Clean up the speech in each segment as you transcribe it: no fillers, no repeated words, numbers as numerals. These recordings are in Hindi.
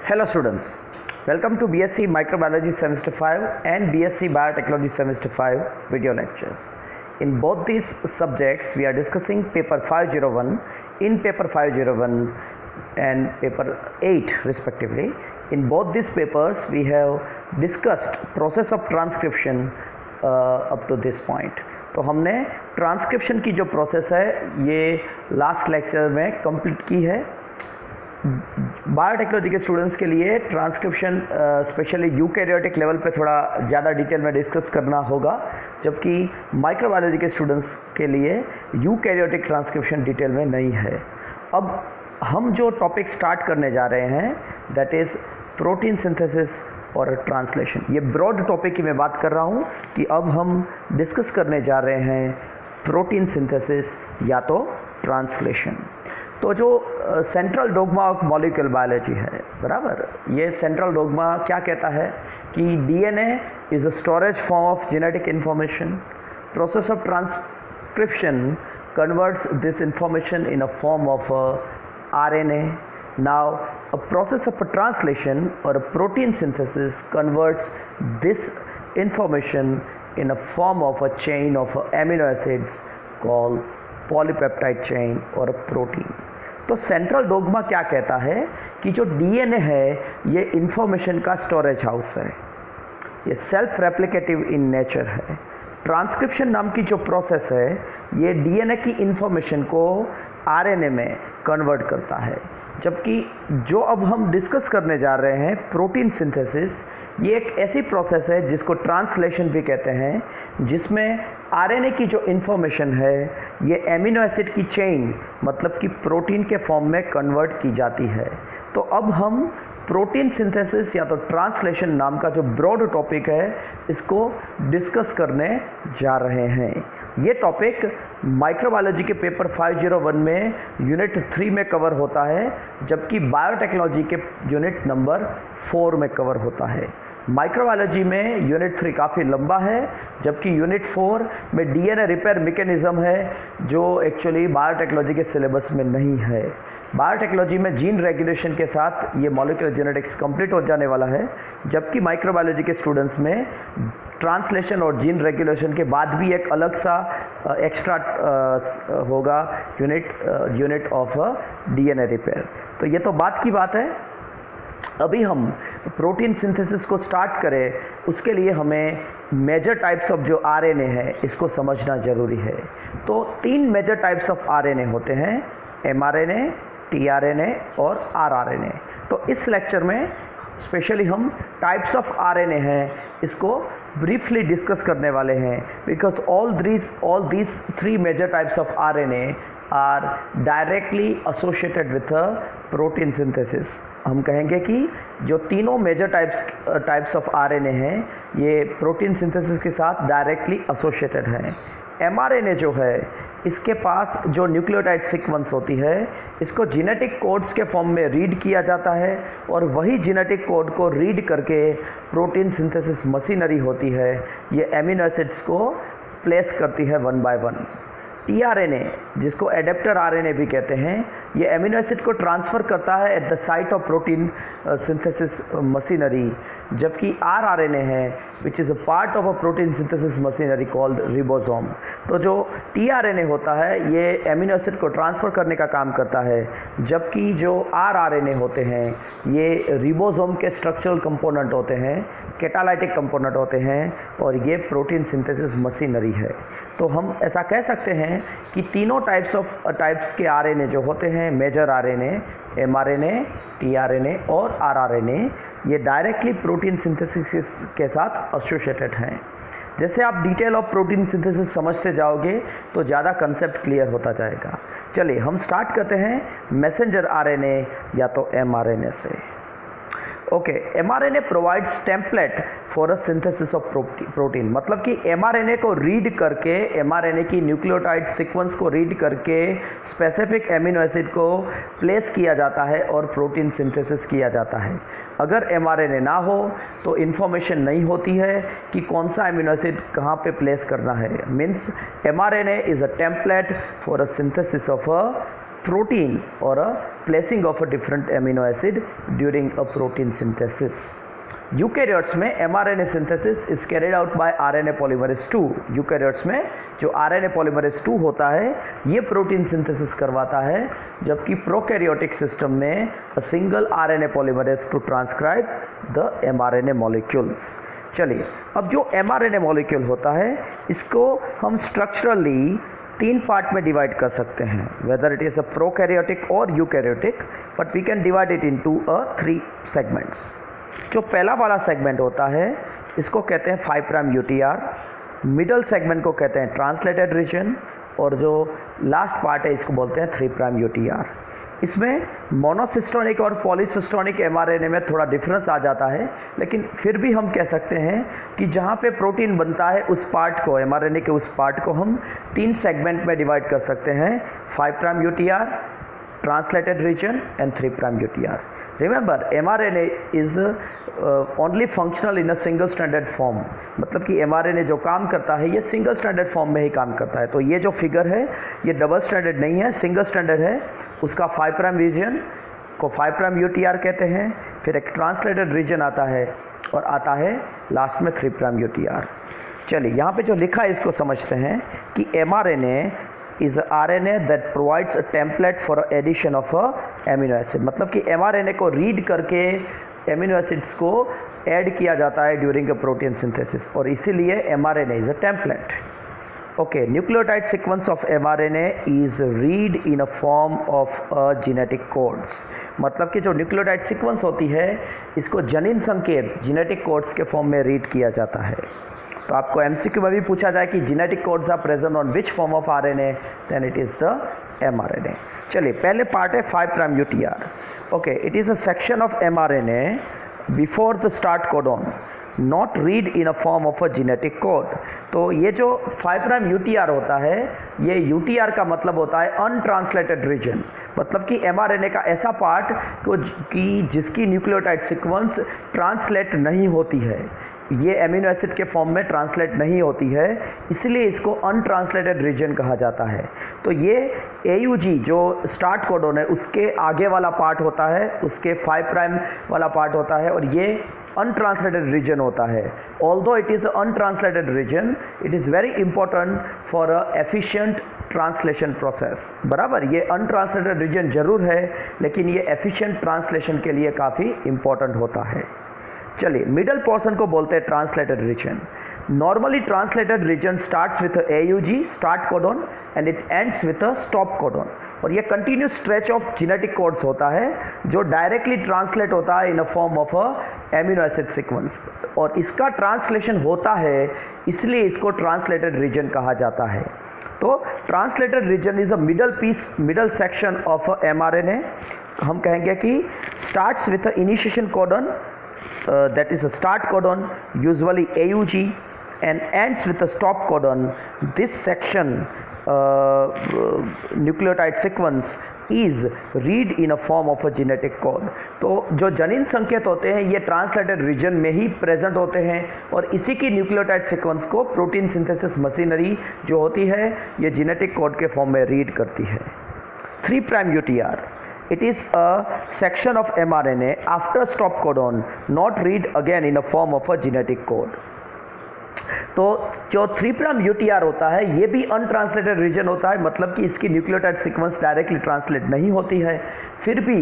Hello students, welcome to BSc Microbiology Semester 5 and BSc Biotechnology Semester 5 video lectures. In both these subjects, we are discussing paper 501, in paper 501 and paper 8 respectively. In both these papers, we have discussed process of transcription up to this point. तो हमने ट्रांसक्रिप्शन की जो प्रोसेस है ये लास्ट लेक्चर में कंप्लीट की है. बायोटेक्नोलॉजी के स्टूडेंट्स के लिए ट्रांसक्रिप्शन स्पेशली यूकैरियोटिक लेवल पे थोड़ा ज़्यादा डिटेल में डिस्कस करना होगा, जबकि माइक्रोबायोलॉजी के स्टूडेंट्स के लिए यूकैरियोटिक ट्रांसक्रिप्शन डिटेल में नहीं है. अब हम जो टॉपिक स्टार्ट करने जा रहे हैं दैट इज़ प्रोटीन सिंथेसिस और ट्रांसलेशन. ये ब्रॉड टॉपिक की मैं बात कर रहा हूँ कि अब हम डिस्कस करने जा रहे हैं प्रोटीन सिंथेसिस या तो ट्रांसलेशन. तो जो central dogma of molecular biology है, बराबर, ये सेंट्रल डोग्मा क्या कहता है कि DNA is a storage form of genetic information. Process of transcription converts this information in a form of RNA. Now, a process of a translation or a protein synthesis converts this information in a form of a chain of amino acids called polypeptide chain or a protein. तो सेंट्रल डोग्मा क्या कहता है कि जो डीएनए है ये इंफॉर्मेशन का स्टोरेज हाउस है, ये सेल्फ रेप्लिकेटिव इन नेचर है. ट्रांसक्रिप्शन नाम की जो प्रोसेस है ये डीएनए की इंफॉर्मेशन को आरएनए में कन्वर्ट करता है. जबकि जो अब हम डिस्कस करने जा रहे हैं प्रोटीन सिंथेसिस, ये एक ऐसी प्रोसेस है जिसको ट्रांसलेशन भी कहते हैं, जिसमें आरएनए की जो इन्फॉर्मेशन है ये एमिनो एसिड की चेन मतलब कि प्रोटीन के फॉर्म में कन्वर्ट की जाती है. तो अब हम प्रोटीन सिंथेसिस या तो ट्रांसलेशन नाम का जो ब्रॉड टॉपिक है इसको डिस्कस करने जा रहे हैं. ये टॉपिक माइक्रोबायोलॉजी के पेपर 501 में यूनिट 3 में कवर होता है, जबकि बायोटेक्नोलॉजी के यूनिट नंबर 4 में कवर होता है. माइक्रोबायोलॉजी में यूनिट 3 काफ़ी लंबा है, जबकि यूनिट 4 में डीएनए रिपेयर मैकेनिज्म है जो एक्चुअली बायोटेक्नोलॉजी के सिलेबस में नहीं है. बायोटेक्नोलॉजी में जीन रेगुलेशन के साथ ये मॉलिक्यूलर जेनेटिक्स कंप्लीट हो जाने वाला है, जबकि माइक्रोबायोलॉजी के स्टूडेंट्स में ट्रांसलेशन और जीन रेगुलेशन के बाद भी एक अलग सा एक्स्ट्रा होगा यूनिट ऑफ डीएनए रिपेयर. तो ये तो बात की बात है. अभी हम प्रोटीन सिंथेसिस को स्टार्ट करें उसके लिए हमें मेजर टाइप्स ऑफ जो आरएनए है इसको समझना ज़रूरी है. तो 3 मेजर टाइप्स ऑफ आरएनए होते हैं, एमआरएनए, टीआरएनए और आरआरएनए. तो इस लेक्चर में स्पेशली हम टाइप्स ऑफ आरएनए हैं इसको ब्रीफली डिस्कस करने वाले हैं, because all these 3 major types of RNA are directly associated with protein synthesis. हम कहेंगे कि जो तीनों मेजर टाइप्स ऑफ आरएनए हैं ये प्रोटीन सिंथेसिस के साथ डायरेक्टली एसोसिएटेड हैं. एमआरएनए जो है इसके पास जो न्यूक्लियोटाइड सीक्वेंस होती है इसको जेनेटिक कोड्स के फॉर्म में रीड किया जाता है और वही जेनेटिक कोड को रीड करके प्रोटीन सिंथेसिस मशीनरी होती है ये एमिनो एसिड्स को प्लेस करती है वन बाय वन. टीआरएनए जिसको एडेप्टर आरएनए भी कहते हैं ये एमिनो एसिड को ट्रांसफ़र करता है at the site of protein synthesis machinery, जबकि आरआरएनए है which is a part of a protein synthesis machinery called ribosome. तो जो टीआरएनए होता है ये एमिनो एसिड को ट्रांसफ़र करने का काम करता है, जबकि जो आरआरएनए होते हैं ये रिबोसोम के स्ट्रक्चरल कंपोनेंट होते हैं, कैटालाइटिक कंपोनेंट होते हैं और ये प्रोटीन सिंथेसिस मशीनरी है. तो हम ऐसा कह सकते हैं कि तीनों टाइप्स के आरएनए जो होते हैं मेजर आरएनए, एमआरएनए, टीआरएनए और आरआरएनए ये डायरेक्टली प्रोटीन सिंथेसिस के साथ एसोसिएटेड हैं. जैसे आप डिटेल ऑफ प्रोटीन सिंथेसिस समझते जाओगे तो ज़्यादा कंसेप्ट क्लियर होता जाएगा. चलिए हम स्टार्ट करते हैं मैसेंजर आरएनए या तो एमआरएनए से. Okay, mRNA provides template for a synthesis of protein. मतलब कि एमआरएनए को रीड करके, एमआरएनए की न्यूक्लियोटाइड सीक्वेंस को रीड करके स्पेसिफिक एमिनो एसिड को प्लेस किया जाता है और प्रोटीन सिंथेसिस किया जाता है. अगर एमआरएनए ना हो तो इन्फॉर्मेशन नहीं होती है कि कौन सा एमिनो एसिड कहाँ पे प्लेस करना है. Means mRNA is a template for a synthesis of a protein or a placing of a different amino acid during a protein synthesis. Eukaryotes में mRNA synthesis is carried out by RNA polymerase 2. Eukaryotes में जो RNA पॉलीमरेज 2 होता है ये प्रोटीन सिंथेसिस करवाता है, जबकि प्रोकैरियोटिक सिस्टम में a single RNA polymerase to transcribe the mRNA molecules. चलिए, अब जो mRNA मॉलिक्यूल होता है इसको हम स्ट्रक्चरली 3 पार्ट में डिवाइड कर सकते हैं, whether it is a prokaryotic और eukaryotic, but we can divide it into 3 segments. जो पहला वाला सेगमेंट होता है इसको कहते हैं 5 प्राइम UTR, मिडल सेगमेंट को कहते हैं ट्रांसलेटेड रीजन, और जो लास्ट पार्ट है इसको बोलते हैं 3 प्राइम UTR. इसमें मोनोसिस्टोनिक और पॉलीसिस्टोनिक mRNA में थोड़ा डिफरेंस आ जाता है, लेकिन फिर भी हम कह सकते हैं कि जहाँ पे प्रोटीन बनता है उस पार्ट को, mRNA के उस पार्ट को हम 3 सेगमेंट में डिवाइड कर सकते हैं, 5 prime UTR, translated region and 3 prime UTR. Remember, mRNA is only functional in a single stranded form. मतलब कि mRNA जो काम करता है ये सिंगल स्टैंडर्ड फॉर्म में ही काम करता है. तो ये जो फिगर है ये डबल स्टैंडर्ड नहीं है, सिंगल स्टैंडर्ड है. उसका 5 प्राइम रीजन को 5 प्राइम UTR कहते हैं, फिर एक ट्रांसलेटेड रीजन आता है और आता है लास्ट में 3 प्राइम UTR. चलिए, यहाँ पे जो लिखा है इसको समझते हैं कि mRNA is a RNA that provides a template for addition of a amino acid. मतलब कि mRNA को रीड करके एमिनो एसिड्स को ऐड किया जाता है ड्यूरिंग अ प्रोटीन सिंथेसिस, और इसीलिए mRNA is a template. Okay, nucleotide sequence of mRNA is read in a form of a genetic codes. मतलब कि जो न्यूक्लियोटाइड सीक्वेंस होती है इसको जनिन संकेत जेनेटिक कोड्स के फॉर्म में रीड किया जाता है. तो आपको MCQ में भी पूछा जाए कि genetic codes are present on which form of RNA, then it is the mRNA. चलिए, पहले पार्ट है 5 prime UTR. Okay, it is a section of mRNA before the start codon not read in a form of a genetic code. तो ये जो 5 प्राइम UTR होता है ये UTR का मतलब होता है अनट्रांसलेटेड रीजन. मतलब कि mRNA का ऐसा पार्ट कि जिसकी न्यूक्लियोटाइड सीक्वेंस ट्रांसलेट नहीं होती है, ये एमिनो एसिड के फॉर्म में ट्रांसलेट नहीं होती है, इसलिए इसको अनट्रांसलेटेड रीजन कहा जाता है. तो ये AUG जो स्टार्ट कोडॉन है उसके आगे वाला पार्ट होता है, उसके 5 प्राइम वाला पार्ट होता है, और ये अनट्रांसलेटेड रीजन होता है. Although it is untranslated region, it is very important for a efficient translation process. बराबर, ये अनट्रांसलेटेड रीजन जरूर है लेकिन ये एफिशिएंट ट्रांसलेशन के लिए काफ़ी इंपॉर्टेंट होता है. चलिए, मिडल पोर्शन को बोलते हैं translated region. Normally translated region starts with AUG start codon and it ends with a stop codon, और ये continuous stretch of genetic codes होता है जो डायरेक्टली ट्रांसलेट होता है in a form of a amino acid sequence, और इसका ट्रांसलेशन होता है इसलिए इसको ट्रांसलेटेड रीजन कहा जाता है. तो translated region is a middle section of mRNA. हम कहेंगे कि starts with a initiation codon, that is a start codon, usually AUG, and ends with a stop codon. This section nucleotide sequence is read in a form of a genetic code. तो जो जनिन संकेत होते हैं ये ट्रांसलेटेड रीजन में ही प्रेजेंट होते हैं, और इसी की न्यूक्लियोटाइड सीक्वेंस को प्रोटीन सिंथेसिस मशीनरी जो होती है ये जेनेटिक कोड के फॉर्म में रीड करती है. 3 prime UTR, it is a section of mRNA after stop codon not read again in a form of a genetic code. तो जो 3 प्राइम UTR होता है ये भी अनट्रांसलेटेड रीजन होता है, मतलब कि इसकी न्यूक्लियोटाइड सीक्वेंस डायरेक्टली ट्रांसलेट नहीं होती है, फिर भी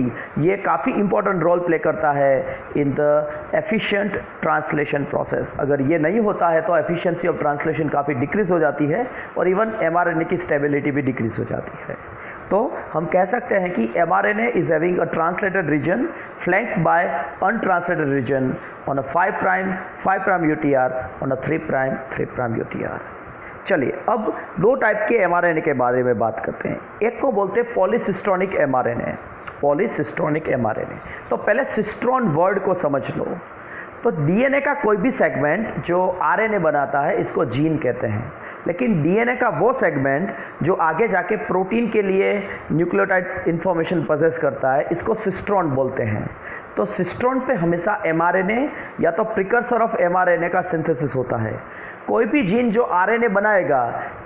ये काफ़ी इंपॉर्टेंट रोल प्ले करता है in the efficient translation process. अगर ये नहीं होता है तो एफिशिएंसी ऑफ ट्रांसलेशन काफ़ी डिक्रीज हो जाती है और इवन mRNA की स्टेबिलिटी भी डिक्रीज हो जाती है. तो हम कह सकते हैं कि mRNA is having a translated region flanked by untranslated region on a 5 prime UTR on a 3 prime UTR. चलिए, अब 2 टाइप के mRNA के बारे में बात करते हैं. एक को बोलते हैं पॉलीसिस्टोनिक mRNA. पॉलीसिस्टोनिक mRNA, तो पहले सिस्ट्रॉन वर्ड को समझ लो. तो DNA का कोई भी सेगमेंट जो RNA बनाता है इसको जीन कहते हैं, लेकिन DNA का वो सेगमेंट जो आगे जाके प्रोटीन के लिए न्यूक्लियोटाइड इंफॉर्मेशन पजेस करता है इसको सिस्ट्रॉन बोलते हैं. तो सिस्ट्रॉन पे हमेशा mRNA या तो प्रिकर्सर ऑफ mRNA का सिंथेसिस होता है. कोई भी जीन जो आरएनए बनाएगा,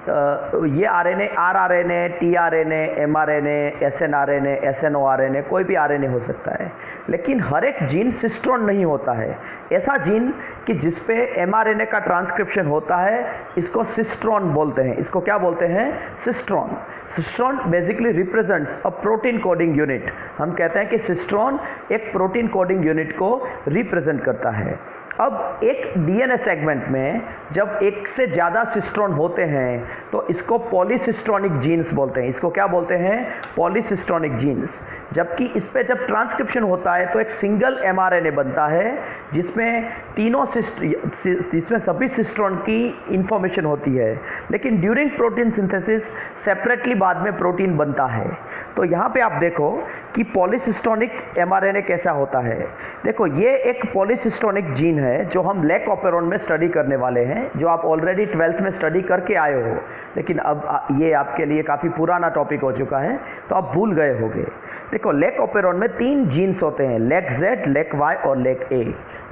ये आरएनए, आरआरएनए, टीआरएनए, एमआरएनए, एसएनआरएनए, एसएनओआरएनए, कोई भी आरएनए हो सकता है, लेकिन हर एक जीन सिस्ट्रॉन नहीं होता है। ऐसा जीन कि जिस पे एमआरएनए का ट्रांसक्रिप्शन होता है, इसको सिस्ट्रॉन बोलते हैं। इसको क्या बोलते हैं? Cistron. Cistron basically represents a protein coding unit. हम कहते हैं कि सिस्ट्रॉन एक प्रोटीन कोडिंग यूनिट को रिप्रेजेंट करता है। अब एक डीएनए सेगमेंट में जब एक से ज़्यादा सिस्ट्रॉन होते हैं तो इसको पॉलीसिस्ट्रॉनिक जीन्स बोलते हैं। इसको क्या बोलते हैं? Polycistronic genes. जबकि इस पे जब ट्रांसक्रिप्शन होता है तो एक सिंगल एमआरएनए बनता है जिसमें जिसमें सभी सिस्ट्रॉन की इंफॉर्मेशन होती है, लेकिन ड्यूरिंग प्रोटीन सिंथेसिस सेपरेटली बाद में प्रोटीन बनता है। तो यहाँ पे आप देखो कि पॉलीसिस्ट्रॉनिक एमआरएनए कैसा होता है। देखो, ये एक पॉलीसिस्ट्रॉनिक जीन है जो हम लैक ऑपेरॉन में स्टडी करने वाले हैं, जो आप ऑलरेडी 12th में स्टडी करके आए हो, लेकिन अब ये आपके लिए काफ़ी पुराना टॉपिक हो चुका है तो आप भूल गए होंगे। देखो, लैक ऑपेरॉन में 3 जीन्स होते हैं, लैक Z, लैक Y और लैक A।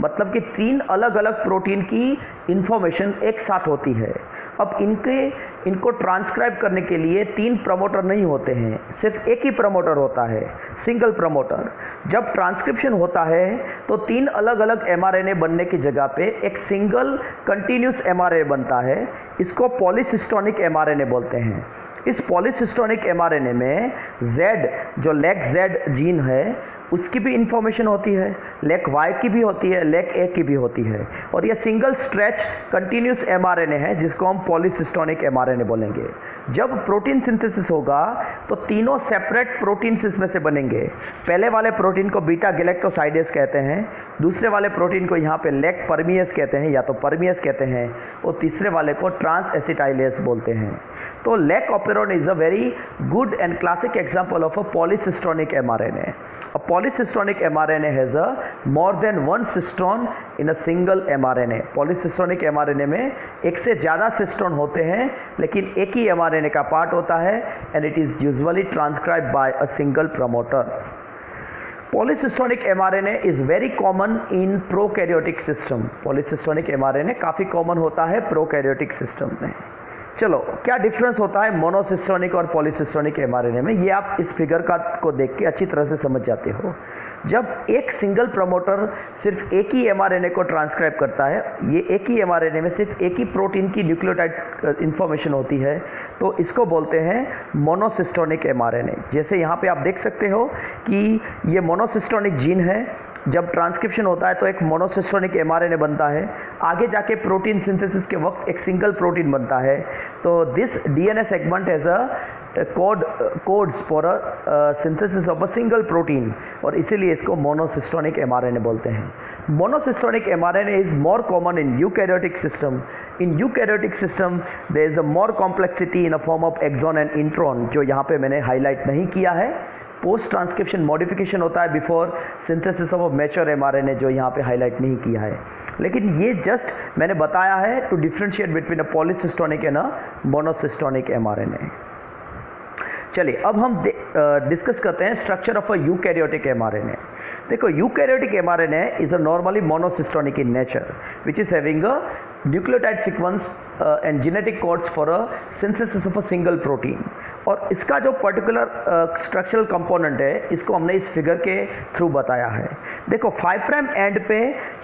मतलब कि 3 अलग अलग प्रोटीन की इंफॉर्मेशन एक साथ होती है। अब इनको ट्रांसक्राइब करने के लिए 3 प्रमोटर नहीं होते हैं, सिर्फ एक ही प्रमोटर होता है, सिंगल प्रमोटर। जब ट्रांसक्रिप्शन होता है तो 3 अलग अलग एमआरएनए बनने की जगह पे एक सिंगल कंटिन्यूस एमआरएनए बनता है। इसको पॉलीसिस्ट्रॉनिक एमआरएनए बोलते हैं। इस पॉलीसिस्ट्रॉनिक एमआरएनए में Z, जो लैक Z जीन है, उसकी भी इंफॉर्मेशन होती है, लैक Y की भी होती है, लैक A की भी होती है, और यह सिंगल स्ट्रेच कंटिन्यूस एमआरएनए है जिसको हम पॉलीसिस्ट्रॉनिक एमआरएनए बोलेंगे। जब प्रोटीन सिंथेसिस होगा तो तीनों सेपरेट प्रोटीन्स इसमें से बनेंगे। पहले वाले प्रोटीन को बीटा गैलेक्टोसाइडेज कहते हैं, दूसरे वाले प्रोटीन को यहाँ पे लैक परमियस कहते हैं या तो परमियस कहते हैं, और तीसरे वाले को ट्रांस एसिटाइलेज बोलते हैं। तो lac operon is a very good and classic example of a polycistronic mRNA. A polycistronic mRNA has a more than one cistron in a single mRNA. Polycistronic mRNA में एक से ज़्यादा सिस्ट्रॉन होते हैं, लेकिन एक ही mRNA का पार्ट होता है, and it is usually transcribed by a single promoter. Polycistronic mRNA is very common in prokaryotic system. Polycistronic mRNA काफ़ी कॉमन होता है प्रोकैरियोटिक सिस्टम में। चलो, क्या डिफरेंस होता है मोनोसिस्ट्रॉनिक और पॉलीसिस्ट्रॉनिक एमआरएनए में, ये आप इस फिगर को देख के अच्छी तरह से समझ जाते हो। जब एक सिंगल प्रमोटर सिर्फ एक ही एमआरएनए को ट्रांसक्राइब करता है, ये एक ही एमआरएनए में सिर्फ एक ही प्रोटीन की न्यूक्लियोटाइड इंफॉर्मेशन होती है, तो इसको बोलते हैं मोनोसिस्ट्रॉनिक एमआरएनए। जैसे यहाँ पे आप देख सकते हो कि ये मोनोसिस्ट्रॉनिक जीन है, जब ट्रांसक्रिप्शन होता है तो एक मोनोसिस्ट्रॉनिक एमआरएनए बनता है, आगे जाके प्रोटीन सिंथेसिस के वक्त एक सिंगल प्रोटीन बनता है। तो this DNA segment has a codes for a synthesis of a single protein, और इसीलिए इसको मोनोसिस्ट्रॉनिक एमआरएनए बोलते हैं। Monocistronic mRNA is more common in eukaryotic system. In eukaryotic system there is a more complexity in a form of exon and intron, जो यहाँ पे मैंने हाईलाइट नहीं किया है। पोस्ट ट्रांसक्रिप्शन मॉडिफिकेशन होता है before synthesis of mature mRNA, जो यहाँ पे हाईलाइट नहीं किया है, लेकिन ये जस्ट मैंने बताया है to differentiate between a polycistronic and a monocistronic mRNA. चलिए, अब हम डिस्कस करते हैं structure of a eukaryotic mRNA. देखो, eukaryotic mRNA is a normally monocistronic in nature which is having a nucleotide sequence and genetic codes for a synthesis of a single protein. और इसका जो पर्टिकुलर स्ट्रक्चरल कंपोनेंट है, इसको हमने इस फिगर के थ्रू बताया है। देखो, 5' एंड पे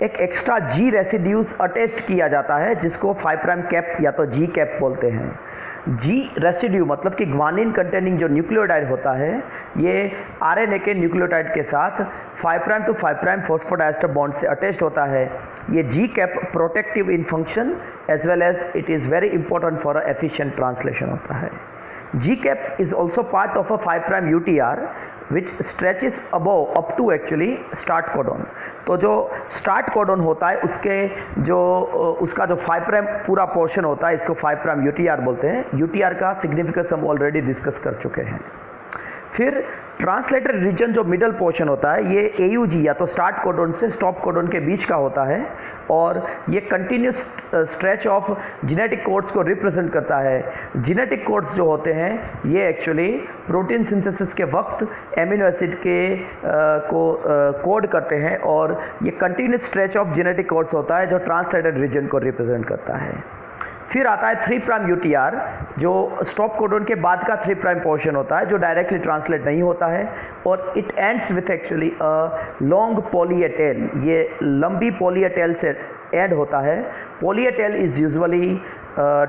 एक एक्स्ट्रा जी रेसिड्यूज अटैच्ड किया जाता है, जिसको 5' कैप या तो जी कैप बोलते हैं। जी रेसिड्यू मतलब कि ग्वानिन कंटेनिंग जो न्यूक्लियोटाइड होता है, ये आरएनए के न्यूक्लियोटाइड के साथ 5' टू 5' फॉस्फोडाइस्टर बॉन्ड से अटैच्ड होता है। ये G cap protective in function as well as it is very important for a efficient translation होता है। GCAP is also part of a 5' UTR which stretches above up to actually start codon। तो जो स्टार्ट कोडन होता है उसका जो 5' पूरा पोर्शन होता है, इसको 5' UTR बोलते हैं। UTR का सिग्निफिकेंस हम ऑलरेडी डिस्कस कर चुके हैं। फिर ट्रांसलेटर रीजन जो मिडल पोर्शन होता है, ये AUG या तो स्टार्ट कोडन से स्टॉप कोडन के बीच का होता है, और ये continuous stretch of genetic codes को रिप्रेजेंट करता है। जेनेटिक कोड्स जो होते हैं ये एक्चुअली प्रोटीन सिंथेसिस के वक्त एमिनो एसिड के को कोड करते हैं, और ये continuous stretch of genetic codes होता है जो ट्रांसलेटेड रीजन को रिप्रेजेंट करता है। फिर आता है 3 प्राइम यूटीआर, जो स्टॉप कोडोन के बाद का 3 प्राइम पोर्शन होता है, जो डायरेक्टली ट्रांसलेट नहीं होता है, और it ends with actually a long poly A tail. ये लंबी पॉली ए टेल से एंड होता है। Poly A tail is usually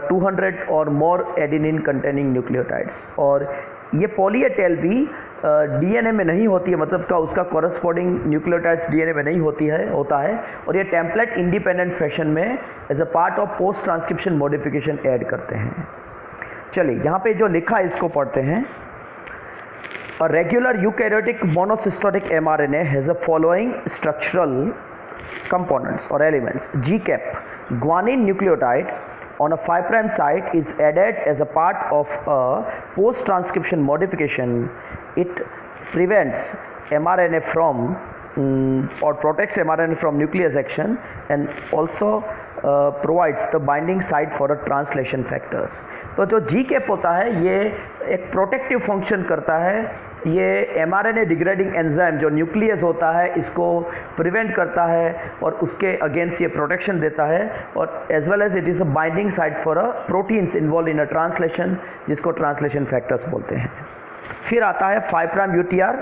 200 और मोर एडेनिन कंटेनिंग न्यूक्लियोटाइड्स, और ये पॉली ए टेल भी डीएनए में नहीं होती है, मतलब का उसका कॉरस्पॉन्डिंग न्यूक्लियोटाइड्स डीएनए में नहीं होता है, और ये टेम्पलेट इंडिपेंडेंट फैशन में as a part of post transcription modification add करते हैं। चलिए यहाँ पे जो लिखा है इसको पढ़ते हैं। A regular eukaryotic monocistronic mRNA has a following structural components or elements. GCAP, guanine nucleotide on a 5' site is added as a part of a post-transcription modification. It prevents mRNA from or protects mRNA from nucleus action, and also provides the binding site for a translation factors. तो जो GCAP होता है ये एक प्रोटेक्टिव फंक्शन करता है। ये mRNA डिग्रेडिंग एंजाइम जो न्यूक्लियस होता है इसको प्रिवेंट करता है और उसके अगेंस्ट ये प्रोटेक्शन देता है, और as well as it is a binding site for a proteins involve in a translation, जिसको ट्रांसलेशन फैक्टर्स बोलते हैं। फिर आता है 5' UTR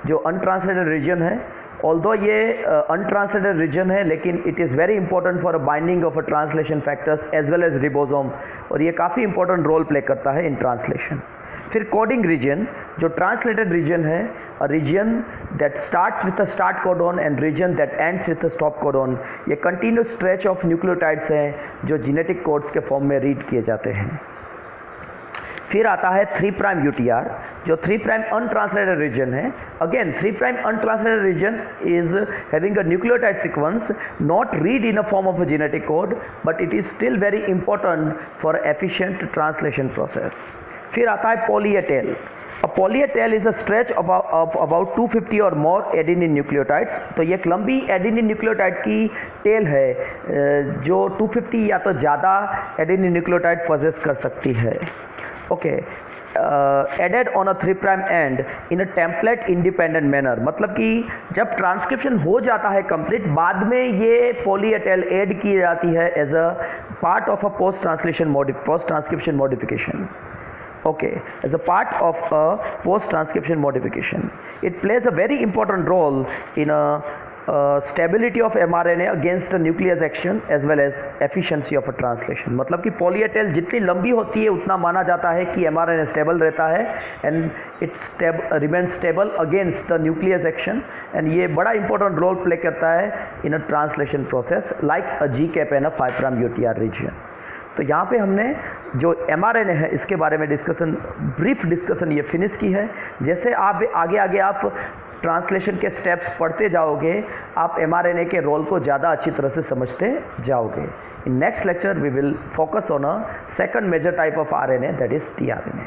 जो अनट्रांसलेटेड रीजन है। ऑल्दो ये अनट्रांसलेटेड रीजन है, लेकिन it is very important for a binding of a translation factors as well as ribosome, और ये काफ़ी इंपॉर्टेंट रोल प्ले करता है इन ट्रांसलेशन। फिर कोडिंग रीजन जो ट्रांसलेटेड रीजन है, a region that starts with a start codon and region that ends with a stop codon. ये कंटिन्यूस स्ट्रेच ऑफ न्यूक्लियोटाइड्स हैं जो जेनेटिक कोड्स के फॉर्म में रीड किए जाते हैं। फिर आता है 3' UTR जो 3' अनट्रांसलेटेड रीजन है। Again 3' untranslated region is having a nucleotide sequence not read in a form of a genetic code, but it is still very important for efficient translation process. फिर आता है poly A tail. A poly A tail is a stretch of about 250 or more adenine nucleotides। तो ये एक लंबी एडेनिन न्यूक्लियोटाइड की टेल है जो 250 या तो ज़्यादा एडेनिन न्यूक्लियोटाइड पोजेस कर सकती है। Okay, added on a 3' end in a template independent manner, मतलब कि जब ट्रांसक्रिप्शन हो जाता है कंप्लीट, बाद में ये पॉली ए टेल ऐड की जाती है as a part of a post transcription modification. Okay, as a part of a post-transcription modification, it plays a very important role in a stability of mRNA against the nucleus action as well as efficiency of a translation। मतलब कि पॉली ए टेल जितनी लंबी होती है उतना माना जाता है कि mRNA स्टेबल रहता है and it remain stable against the nuclease action, and ये बड़ा इंपॉर्टेंट रोल प्ले करता है in a translation process like a GCAP and a 5' UTR region. तो यहाँ पे हमने जो mRNA है इसके बारे में ब्रीफ डिस्कशन ये फिनिश की है। जैसे आप आगे आप ट्रांसलेशन के स्टेप्स पढ़ते जाओगे, आप mRNA के रोल को ज़्यादा अच्छी तरह से समझते जाओगे। In next lecture we will focus on a second major type of RNA, that is tRNA।